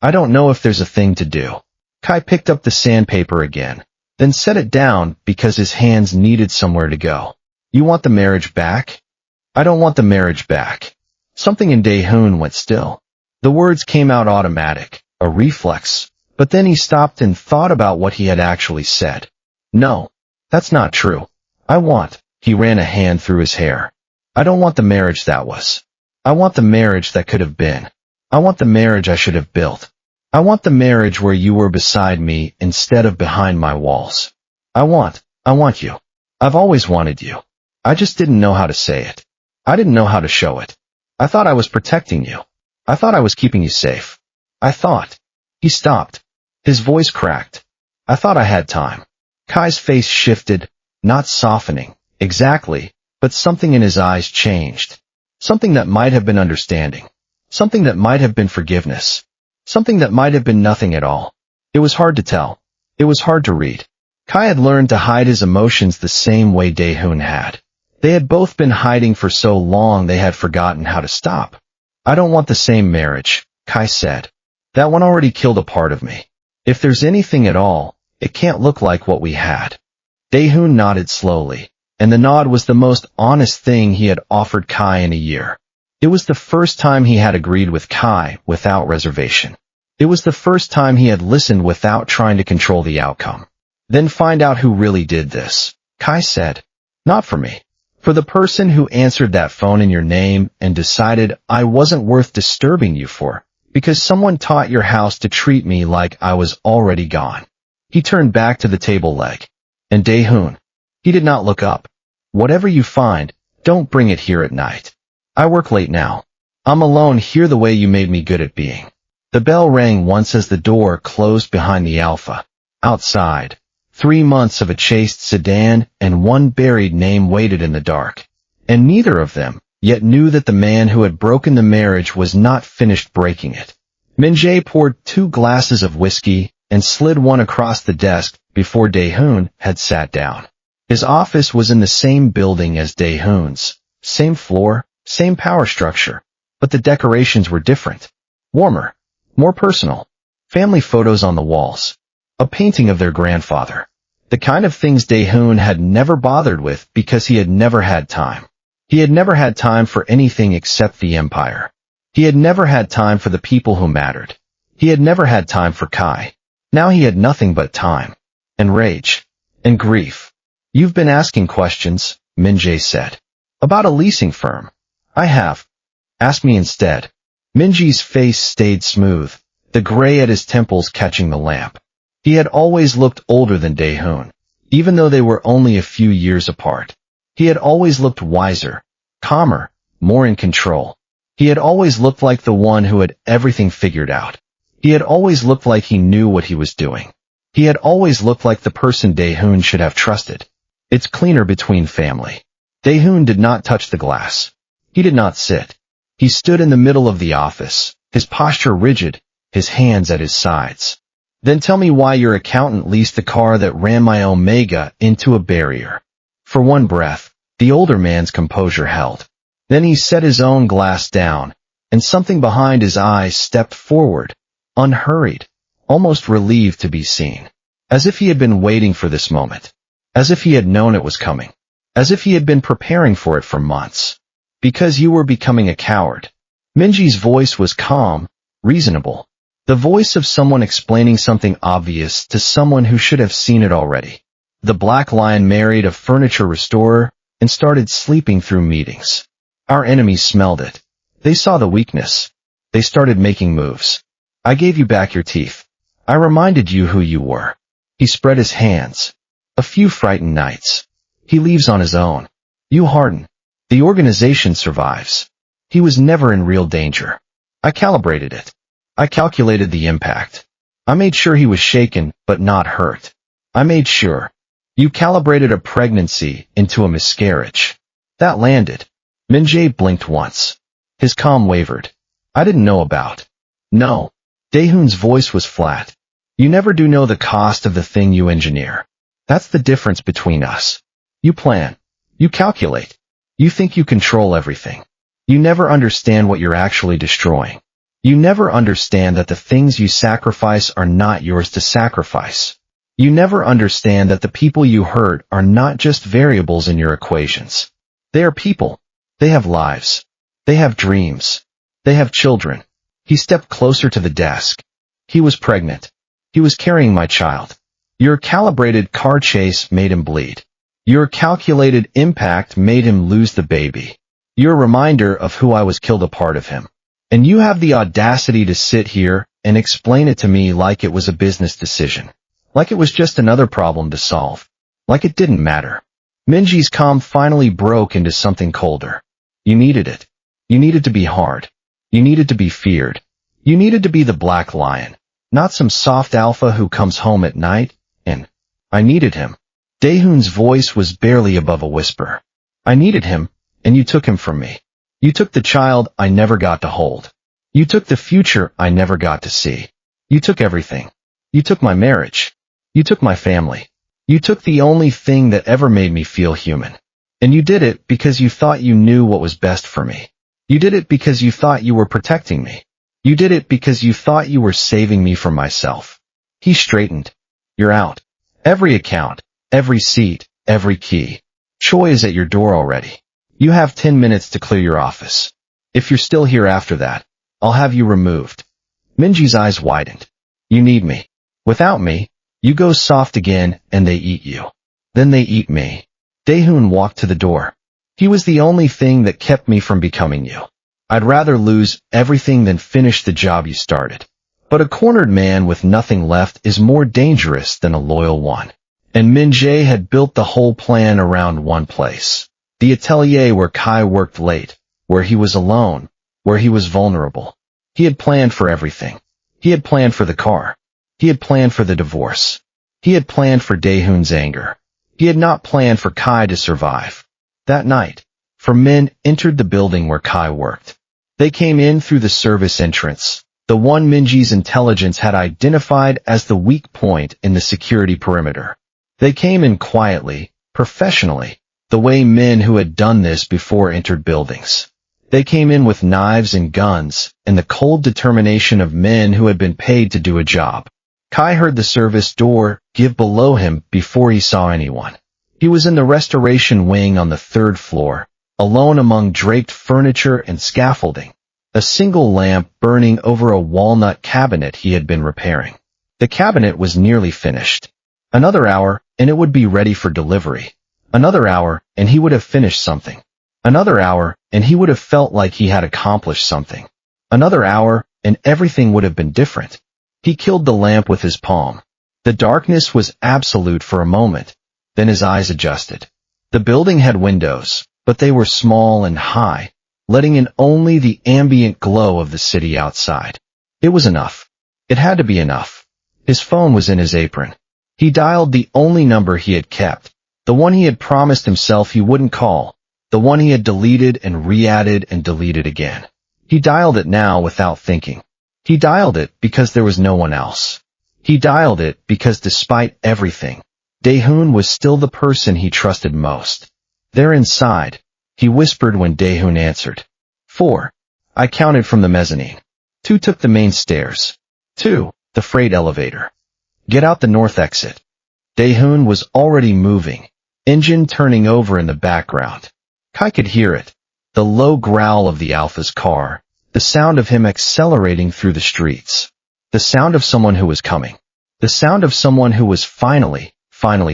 I don't know if there's a thing to do. Kai picked up the sandpaper again, then set it down because his hands needed somewhere to go. You want the marriage back? I don't want the marriage back. Something in Daehoon went still. The words came out automatic, a reflex, but then he stopped and thought about what he had actually said. No. That's not true. He ran a hand through his hair. I don't want the marriage that was. I want the marriage that could have been. I want the marriage I should have built. I want the marriage where you were beside me instead of behind my walls. I want you. I've always wanted you. I just didn't know how to say it. I didn't know how to show it. I thought I was protecting you. I thought I was keeping you safe. I thought. He stopped. His voice cracked. I thought I had time. Kai's face shifted, not softening, exactly, but something in his eyes changed. Something that might have been understanding. Something that might have been forgiveness. Something that might have been nothing at all. It was hard to tell. It was hard to read. Kai had learned to hide his emotions the same way Daehoon had. They had both been hiding for so long they had forgotten how to stop. I don't want the same marriage, Kai said. That one already killed a part of me. If there's anything at all, it can't look like what we had. Daehoon nodded slowly, and the nod was the most honest thing he had offered Kai in a year. It was the first time he had agreed with Kai without reservation. It was the first time he had listened without trying to control the outcome. Then find out who really did this, Kai said. Not for me. For the person who answered that phone in your name and decided I wasn't worth disturbing you for, because someone taught your house to treat me like I was already gone. He turned back to the table leg. And Daehoon. He did not look up. Whatever you find, don't bring it here at night. I work late now. I'm alone here the way you made me good at being. The bell rang once as the door closed behind the alpha. Outside, 3 months of a chased sedan and one buried name waited in the dark. And neither of them yet knew that the man who had broken the marriage was not finished breaking it. Min-jae poured 2 glasses of whiskey and slid one across the desk before Daehoon had sat down. His office was in the same building as Dae-hoon's, same floor, same power structure, but the decorations were different. Warmer, more personal. Family photos on the walls. A painting of their grandfather. The kind of things Dae-hoon had never bothered with because he had never had time. He had never had time for anything except the empire. He had never had time for the people who mattered. He had never had time for Kai. Now he had nothing but time. And rage. And grief. You've been asking questions, Min-jae said. About a leasing firm. I have. Ask me instead. Min-jae's face stayed smooth, the gray at his temples catching the lamp. He had always looked older than Dae-hoon, even though they were only a few years apart. He had always looked wiser, calmer, more in control. He had always looked like the one who had everything figured out. He had always looked like he knew what he was doing. He had always looked like the person Dae-hoon should have trusted. It's cleaner between family. Dae-hoon did not touch the glass. He did not sit. He stood in the middle of the office, his posture rigid, his hands at his sides. Then tell me why your accountant leased the car that ran my Omega into a barrier. For one breath, the older man's composure held. Then he set his own glass down, and something behind his eyes stepped forward, unhurried, almost relieved to be seen. As if he had been waiting for this moment. As if he had known it was coming. As if he had been preparing for it for months. Because you were becoming a coward. Min-jae's voice was calm, reasonable. The voice of someone explaining something obvious to someone who should have seen it already. The Black Lion married a furniture restorer and started sleeping through meetings. Our enemies smelled it. They saw the weakness. They started making moves. I gave you back your teeth. I reminded you who you were. He spread his hands. A few frightened nights. He leaves on his own. You harden. The organization survives. He was never in real danger. I calibrated it. I calculated the impact. I made sure he was shaken, but not hurt. I made sure. You calibrated a pregnancy into a miscarriage. That landed. Min-jae blinked once. His calm wavered. I didn't know about. No. Dae-hoon's voice was flat. You never do know the cost of the thing you engineer. That's the difference between us. You plan. You calculate. You think you control everything. You never understand what you're actually destroying. You never understand that the things you sacrifice are not yours to sacrifice. You never understand that the people you hurt are not just variables in your equations. They are people. They have lives. They have dreams. They have children. He stepped closer to the desk. He was pregnant. He was carrying my child. Your calibrated car chase made him bleed. Your calculated impact made him lose the baby. Your reminder of who I was killed a part of him. And you have the audacity to sit here and explain it to me like it was a business decision. Like it was just another problem to solve. Like it didn't matter. Min-jae's calm finally broke into something colder. You needed it. You needed to be hard. You needed to be feared. You needed to be the Black Lion. Not some soft alpha who comes home at night, and I needed him. Dae-hoon's voice was barely above a whisper. I needed him, and you took him from me. You took the child I never got to hold. You took the future I never got to see. You took everything. You took my marriage. You took my family. You took the only thing that ever made me feel human. And you did it because you thought you knew what was best for me. You did it because you thought you were protecting me. You did it because you thought you were saving me from myself. He straightened. You're out. Every account, every seat, every key. Choi is at your door already. You have 10 minutes to clear your office. If you're still here after that, I'll have you removed. Min-jae's eyes widened. You need me. Without me, you go soft again and they eat you. Then they eat me. Dae-hoon walked to the door. He was the only thing that kept me from becoming you. I'd rather lose everything than finish the job you started. But a cornered man with nothing left is more dangerous than a loyal one. And Min-jae had built the whole plan around one place. The atelier where Kai worked late, where he was alone, where he was vulnerable. He had planned for everything. He had planned for the car. He had planned for the divorce. He had planned for Dae-hoon's anger. He had not planned for Kai to survive. That night, four men entered the building where Kai worked. They came in through the service entrance, the one Min-jae's intelligence had identified as the weak point in the security perimeter. They came in quietly, professionally, the way men who had done this before entered buildings. They came in with knives and guns, and the cold determination of men who had been paid to do a job. Kai heard the service door give below him before he saw anyone. He was in the restoration wing on the 3rd floor, alone among draped furniture and scaffolding, a single lamp burning over a walnut cabinet he had been repairing. The cabinet was nearly finished. Another hour, and it would be ready for delivery. Another hour, and he would have finished something. Another hour, and he would have felt like he had accomplished something. Another hour, and everything would have been different. He killed the lamp with his palm. The darkness was absolute for a moment. Then his eyes adjusted. The building had windows, but they were small and high, letting in only the ambient glow of the city outside. It was enough. It had to be enough. His phone was in his apron. He dialed the only number he had kept, the one he had promised himself he wouldn't call, the one he had deleted and re-added and deleted again. He dialed it now without thinking. He dialed it because there was no one else. He dialed it because despite everything, Daehoon was still the person he trusted most. There inside, he whispered when Daehoon answered. 4. I counted from the mezzanine. 2 took the main stairs. 2, the freight elevator. Get out the north exit. Daehoon was already moving, engine turning over in the background. Kai could hear it, the low growl of the Alpha's car, the sound of him accelerating through the streets, the sound of someone who was coming, the sound of someone who was finally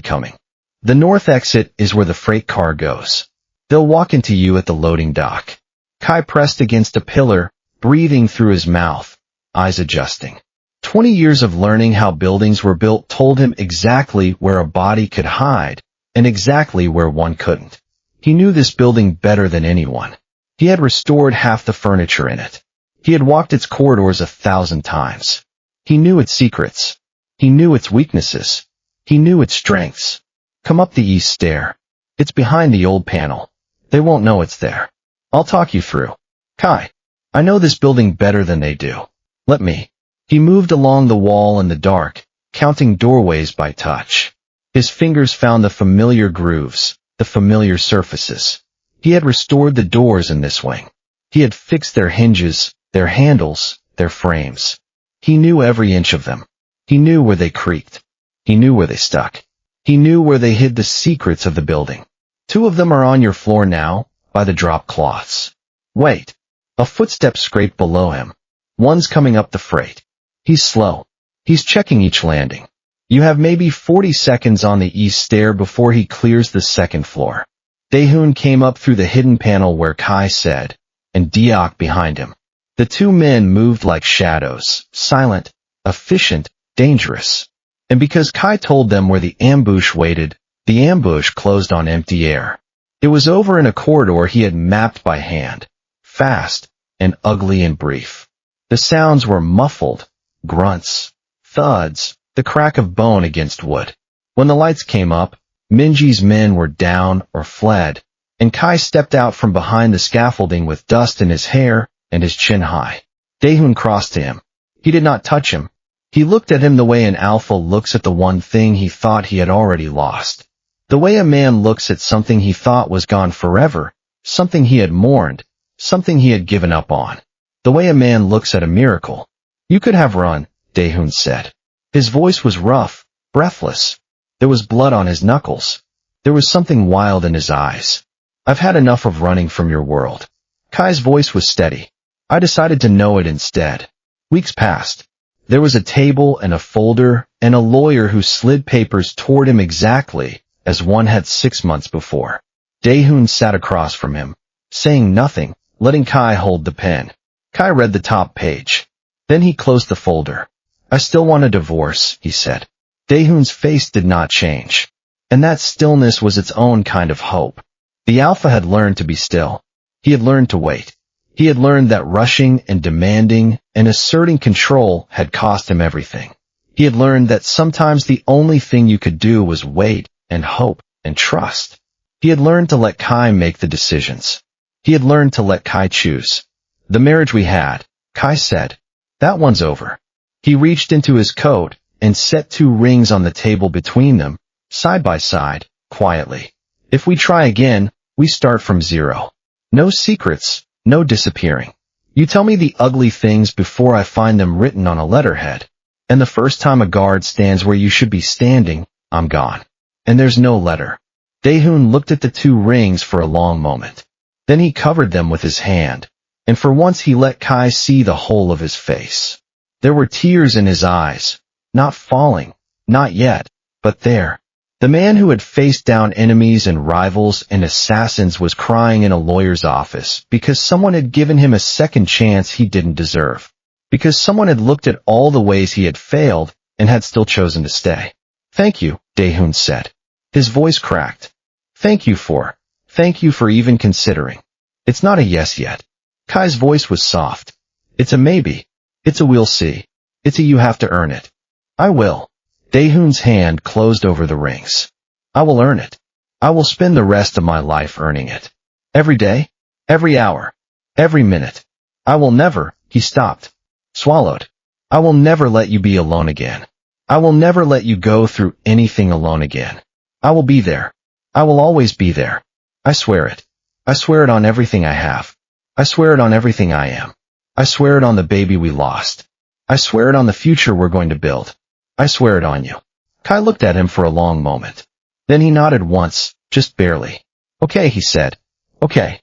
coming. The north exit is where the freight car goes. They'll walk into you at the loading dock. Kai pressed against a pillar, breathing through his mouth, eyes adjusting. 20 years of learning how buildings were built told him exactly where a body could hide and exactly where one couldn't. He knew this building better than anyone. He had restored half the furniture in it. He had walked its corridors 1,000 times. He knew its secrets. He knew its weaknesses. He knew its strengths. Come up the east stair. It's behind the old panel. They won't know it's there. I'll talk you through. Kai, I know this building better than they do. Let me. He moved along the wall in the dark, counting doorways by touch. His fingers found the familiar grooves, the familiar surfaces. He had restored the doors in this wing. He had fixed their hinges, their handles, their frames. He knew every inch of them. He knew where they creaked. He knew where they stuck. He knew where they hid the secrets of the building. 2 of them are on your floor now, by the drop cloths. Wait. A footstep scraped below him. One's coming up the freight. He's slow. He's checking each landing. You have maybe 40 seconds on the east stair before he clears the 2nd floor. Daehoon came up through the hidden panel where Kai said, and Deok behind him. The 2 men moved like shadows, silent, efficient, dangerous. And because Kai told them where the ambush waited, the ambush closed on empty air. It was over in a corridor he had mapped by hand, fast and ugly and brief. The sounds were muffled, grunts, thuds, the crack of bone against wood. When the lights came up, Minji's men were down or fled, and Kai stepped out from behind the scaffolding with dust in his hair and his chin high. Daehoon crossed to him. He did not touch him. He looked at him the way an alpha looks at the one thing he thought he had already lost. The way a man looks at something he thought was gone forever, something he had mourned, something he had given up on. The way a man looks at a miracle. You could have run, Daehoon said. His voice was rough, breathless. There was blood on his knuckles. There was something wild in his eyes. I've had enough of running from your world. Kai's voice was steady. I decided to know it instead. Weeks passed. There was a table and a folder and a lawyer who slid papers toward him exactly as one had 6 months before. Daehoon sat across from him, saying nothing, letting Kai hold the pen. Kai read the top page. Then he closed the folder. I still want a divorce, he said. Daehoon's face did not change. And that stillness was its own kind of hope. The alpha had learned to be still. He had learned to wait. He had learned that rushing and demanding and asserting control had cost him everything. He had learned that sometimes the only thing you could do was wait and hope and trust. He had learned to let Kai make the decisions. He had learned to let Kai choose. The marriage we had, Kai said, that one's over. He reached into his coat and set 2 rings on the table between them, side by side, quietly. If we try again, we start from zero. No secrets, no disappearing. You tell me the ugly things before I find them written on a letterhead. And the first time a guard stands where you should be standing, I'm gone. And there's no letter. Daehoon looked at the 2 rings for a long moment. Then he covered them with his hand, and for once he let Kai see the whole of his face. There were tears in his eyes, not falling, not yet, but there. The man who had faced down enemies and rivals and assassins was crying in a lawyer's office because someone had given him a second chance he didn't deserve. Because someone had looked at all the ways he had failed and had still chosen to stay. Thank you, Daehoon said. His voice cracked. Thank you for even considering. It's not a yes yet. Kai's voice was soft. It's a maybe. It's a we'll see. It's a you have to earn it. I will. Daehoon's hand closed over the rings. I will earn it. I will spend the rest of my life earning it. Every day, every hour, every minute. I will never, he stopped. Swallowed. I will never let you be alone again. I will never let you go through anything alone again. I will be there. I will always be there. I swear it. I swear it on everything I have. I swear it on everything I am. I swear it on the baby we lost. I swear it on the future we're going to build. I swear it on you. Kai looked at him for a long moment. Then he nodded once, just barely. Okay, he said. Okay.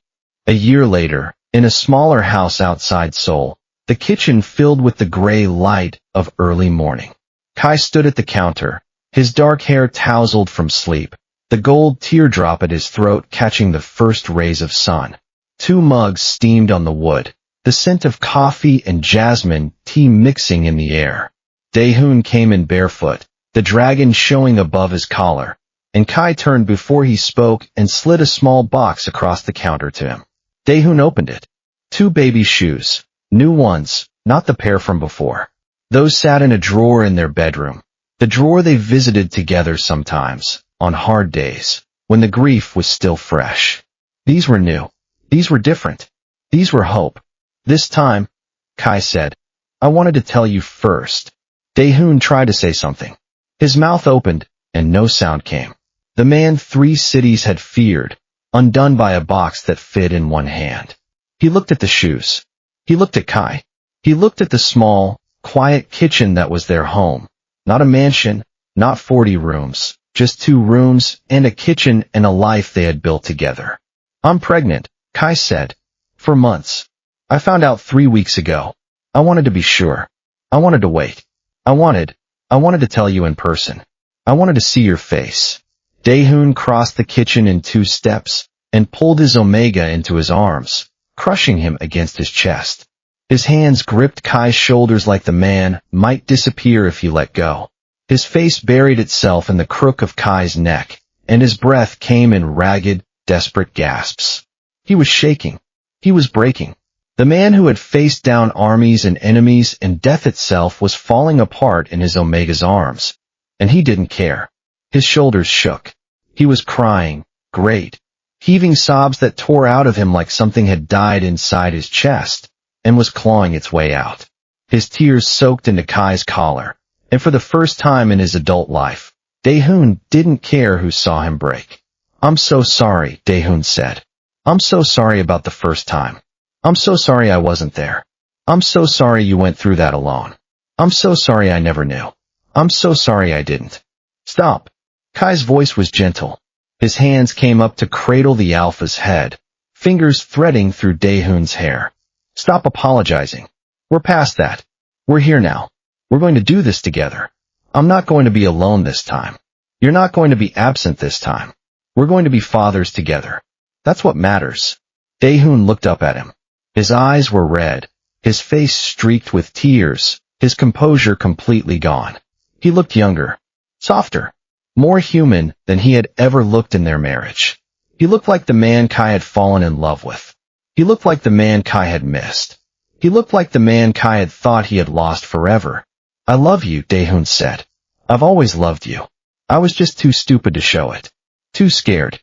A year later, in a smaller house outside Seoul, the kitchen filled with the gray light of early morning. Kai stood at the counter, his dark hair tousled from sleep, the gold teardrop at his throat catching the first rays of sun. 2 mugs steamed on the wood, the scent of coffee and jasmine tea mixing in the air. Daehoon came in barefoot, the dragon showing above his collar, and Kai turned before he spoke and slid a small box across the counter to him. Daehoon opened it. 2 baby shoes, new ones, not the pair from before. Those sat in a drawer in their bedroom, the drawer they visited together sometimes, on hard days, when the grief was still fresh. These were new. These were different. These were hope. This time, Kai said, I wanted to tell you first. Daehoon tried to say something. His mouth opened, and no sound came. The man 3 cities had feared, undone by a box that fit in one hand. He looked at the shoes. He looked at Kai. He looked at the small, quiet kitchen that was their home. Not a mansion, not 40 rooms, just 2 rooms and a kitchen and a life they had built together. I'm pregnant, Kai said. For months. I found out 3 weeks ago. I wanted to be sure. I wanted to wait. I wanted to tell you in person. I wanted to see your face. Daehoon crossed the kitchen in 2 steps and pulled his Omega into his arms, crushing him against his chest. His hands gripped Kai's shoulders like the man might disappear if he let go. His face buried itself in the crook of Kai's neck, and his breath came in ragged, desperate gasps. He was shaking. He was breaking. The man who had faced down armies and enemies and death itself was falling apart in his Omega's arms, and he didn't care. His shoulders shook. He was crying, great, heaving sobs that tore out of him like something had died inside his chest and was clawing its way out. His tears soaked into Kai's collar, and for the first time in his adult life, Daehoon didn't care who saw him break. I'm so sorry, Daehoon said. I'm so sorry about the first time. I'm so sorry I wasn't there. I'm so sorry you went through that alone. I'm so sorry I never knew. I'm so sorry I didn't. Stop. Kai's voice was gentle. His hands came up to cradle the alpha's head, fingers threading through Daehoon's hair. Stop apologizing. We're past that. We're here now. We're going to do this together. I'm not going to be alone this time. You're not going to be absent this time. We're going to be fathers together. That's what matters. Daehoon looked up at him. His eyes were red, his face streaked with tears, his composure completely gone. He looked younger, softer, more human than he had ever looked in their marriage. He looked like the man Kai had fallen in love with. He looked like the man Kai had missed. He looked like the man Kai had thought he had lost forever. I love you, Daehoon said. I've always loved you. I was just too stupid to show it. Too scared.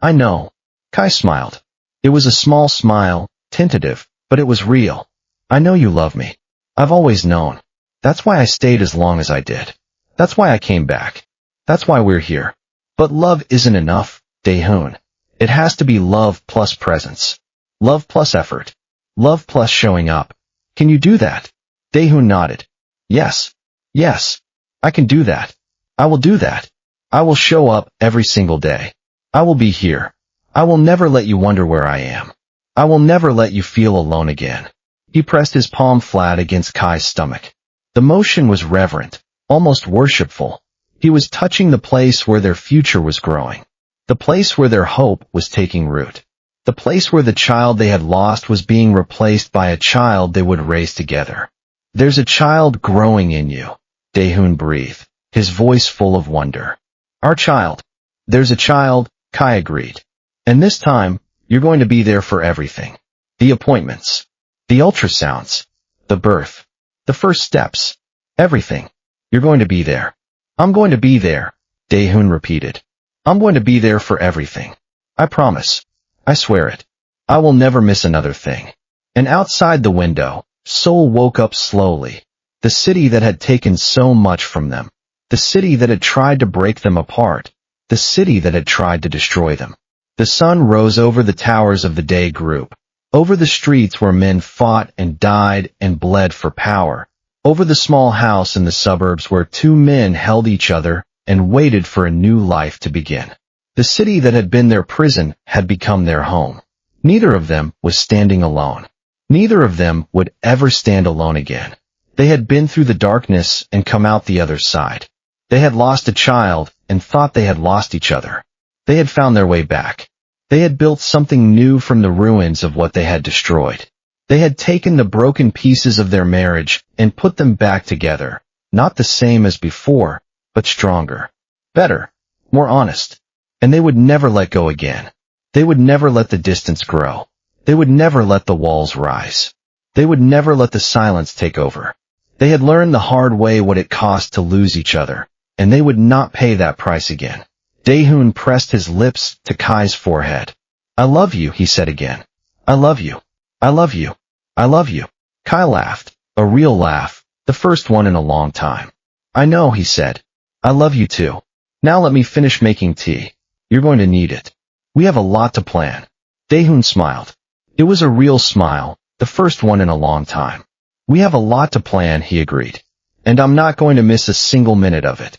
I know. Kai smiled. It was a small smile, tentative, but it was real. I know you love me. I've always known. That's why I stayed as long as I did. That's why I came back. That's why we're here. But love isn't enough, Daehoon. It has to be love plus presence. Love plus effort. Love plus showing up. Can you do that? Daehoon nodded. Yes. Yes. I can do that. I will do that. I will show up every single day. I will be here. I will never let you wonder where I am. I will never let you feel alone again. He pressed his palm flat against Kai's stomach. The motion was reverent, almost worshipful. He was touching the place where their future was growing. The place where their hope was taking root. The place where the child they had lost was being replaced by a child they would raise together. There's a child growing in you, Daehoon breathed, his voice full of wonder. Our child. There's a child, Kai agreed. And this time, you're going to be there for everything. The appointments. The ultrasounds. The birth. The first steps. Everything. You're going to be there. I'm going to be there, Daehoon repeated. I'm going to be there for everything. I promise. I swear it. I will never miss another thing. And outside the window, Seoul woke up slowly. The city that had taken so much from them. The city that had tried to break them apart. The city that had tried to destroy them. The sun rose over the towers of the day group. Over the streets where men fought and died and bled for power. Over the small house in the suburbs where two men held each other and waited for a new life to begin. The city that had been their prison had become their home. Neither of them was standing alone. Neither of them would ever stand alone again. They had been through the darkness and come out the other side. They had lost a child and thought they had lost each other. They had found their way back. They had built something new from the ruins of what they had destroyed. They had taken the broken pieces of their marriage and put them back together, not the same as before, but stronger, better, more honest. And they would never let go again. They would never let the distance grow. They would never let the walls rise. They would never let the silence take over. They had learned the hard way what it cost to lose each other, and they would not pay that price again. Daehoon pressed his lips to Kai's forehead. I love you, he said again. I love you. I love you. I love you. Kai laughed, a real laugh, the first one in a long time. I know, he said. I love you too. Now let me finish making tea. You're going to need it. We have a lot to plan. Daehoon smiled. It was a real smile, the first one in a long time. We have a lot to plan, he agreed. And I'm not going to miss a single minute of it.